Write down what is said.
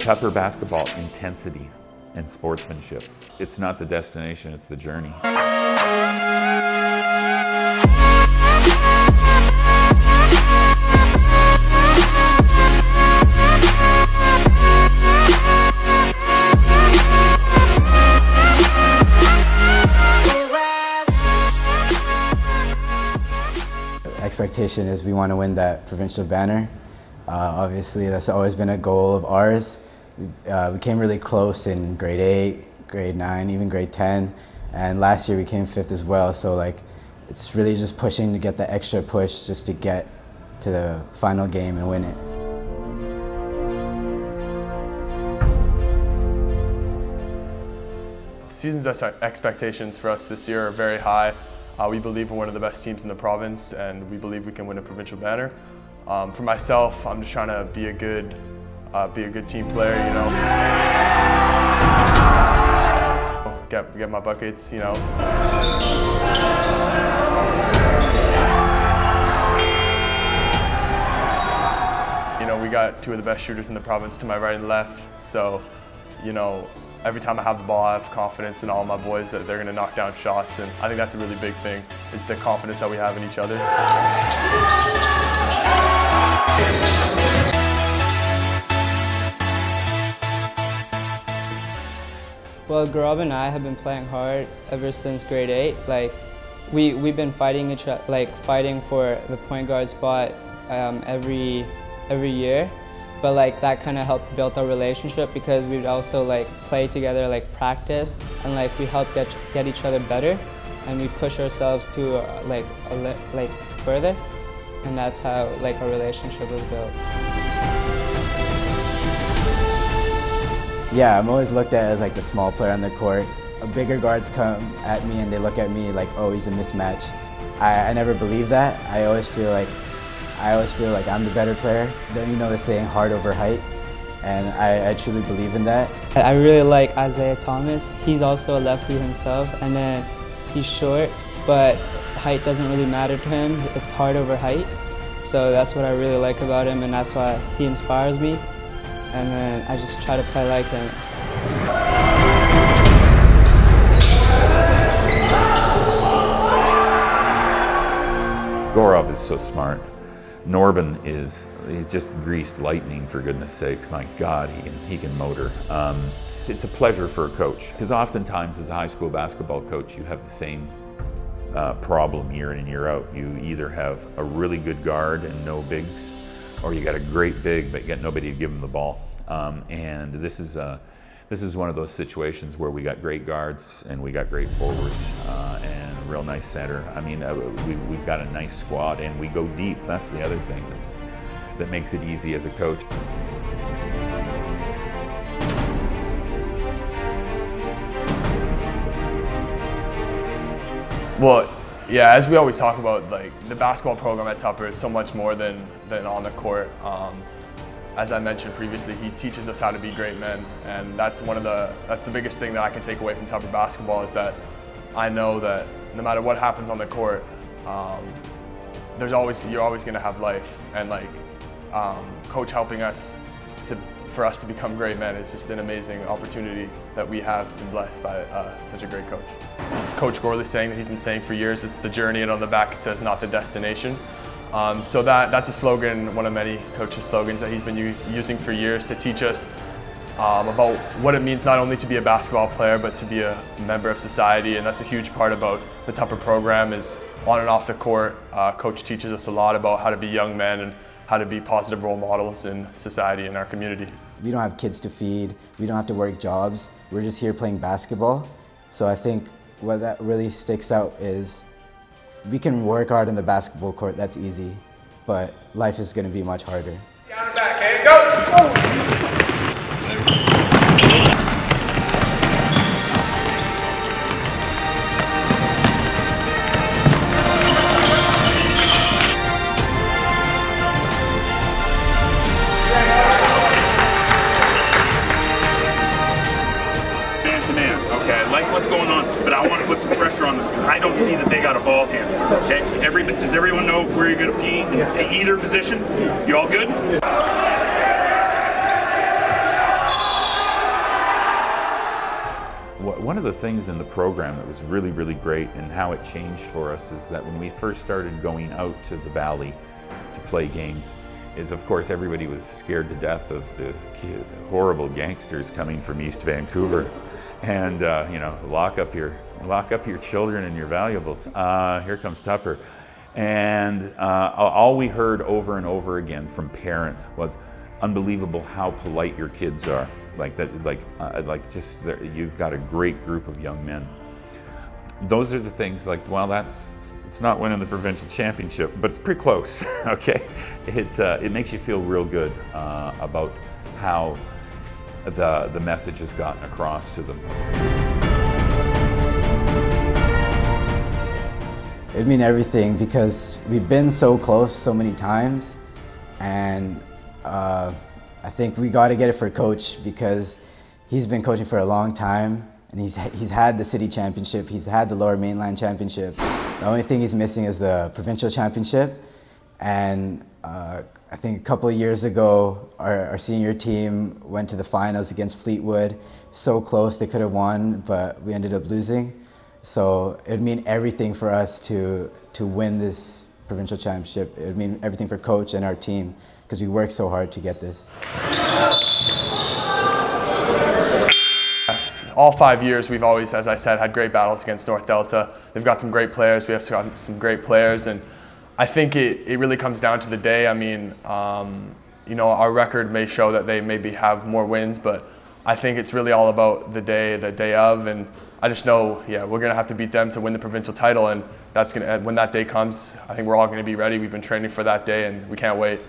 Tupper basketball, intensity and sportsmanship. It's not the destination, it's the journey. Expectation is we want to win that provincial banner. Obviously, that's always been a goal of ours. We came really close in grade 8, grade 9, even grade 10, and last year we came 5th as well. So it's really just pushing to get the extra push just to get to the final game and win it. The season's expectations for us this year are very high. We believe we're one of the best teams in the province, and we believe we can win a provincial banner. For myself, I'm just trying to be a good team player, you know. Get my buckets, you know. You know, we got 2 of the best shooters in the province to my right and left, so, you know, every time I have the ball, I have confidence in all my boys that they're going to knock down shots, and I think that's a really big thing, is the confidence that we have in each other. Well, Gaurav and I have been playing hard ever since grade 8. We've been fighting fighting for the point guard spot every year. But that kind of helped build our relationship, because we'd also play together, practice, and we help get each other better, and we push ourselves to further, and that's how our relationship was built. Yeah, I'm always looked at as the small player on the court. Bigger guards come at me and they look at me like, oh, he's a mismatch. I never believe that. I always feel like I'm the better player. Then you know the saying, heart over height, and I truly believe in that. I really like Isaiah Thomas. He's also a lefty himself, and then he's short, but height doesn't really matter to him. It's heart over height. So that's what I really like about him, and that's why he inspires me. And then I just try to play like him. Gaurav is so smart. Norben he's just greased lightning, for goodness sakes. My God, he can motor. It's a pleasure for a coach, because oftentimes as a high school basketball coach, you have the same problem year in and year out. You either have a really good guard and no bigs, or you got a great big but get nobody to give him the ball. And this is one of those situations where we got great guards and we got great forwards and a real nice center. I mean, we've got a nice squad and we go deep. That's the other thing that makes it easy as a coach. Well, yeah, as we always talk about, the basketball program at Tupper is so much more than on the court. As I mentioned previously, he teaches us how to be great men, and that's the biggest thing that I can take away from Tupper basketball, is that I know that no matter what happens on the court, you're always going to have life, and coach helping us for us to become great men is just an amazing opportunity that we have been blessed by such a great coach. This is Coach Gorley saying that he's been saying for years, it's the journey, and on the back it says not the destination. So that's a slogan, one of many coaches' slogans that he's been using for years to teach us about what it means not only to be a basketball player, but to be a member of society, and that's a huge part about the Tupper program. Is on and off the court, Coach teaches us a lot about how to be young men and how to be positive role models in society and our community. We don't have kids to feed, we don't have to work jobs, we're just here playing basketball. So I think what that really sticks out is we can work hard on the basketball court, that's easy, but life is going to be much harder. Down and back, hands go! Okay, I like what's going on, but I want to put some pressure on them because I don't see that they got a ball handle. Okay, does everyone know where you're going to be in either position? You all good? One of the things in the program that was really, really great and how it changed for us is that when we first started going out to the Valley to play games, is of course everybody was scared to death of the horrible gangsters coming from East Vancouver, and you know, lock up your children and your valuables. Here comes Tupper, and all we heard over and over again from parents was, unbelievable how polite your kids are. Like that, you've got a great group of young men. Those are the things like, well, it's not winning the provincial championship, but it's pretty close, okay? It makes you feel real good about how the message has gotten across to them. It'd mean everything because we've been so close so many times, and I think we got to get it for Coach because he's been coaching for a long time, and he's had the city championship, he's had the Lower Mainland championship. The only thing he's missing is the provincial championship. And I think a couple of years ago, our senior team went to the finals against Fleetwood. So close, they could have won, but we ended up losing. So it would mean everything for us to win this provincial championship. It would mean everything for Coach and our team because we worked so hard to get this. All 5 years we've always, as I said, had great battles against North Delta. They've got some great players, we have got some great players, and I think it really comes down to the day. I mean, you know, our record may show that they maybe have more wins, but I think it's really all about the day of, and I just know, yeah, we're gonna have to beat them to win the provincial title, and that's gonna, when that day comes, I think we're all gonna be ready. We've been training for that day, and we can't wait.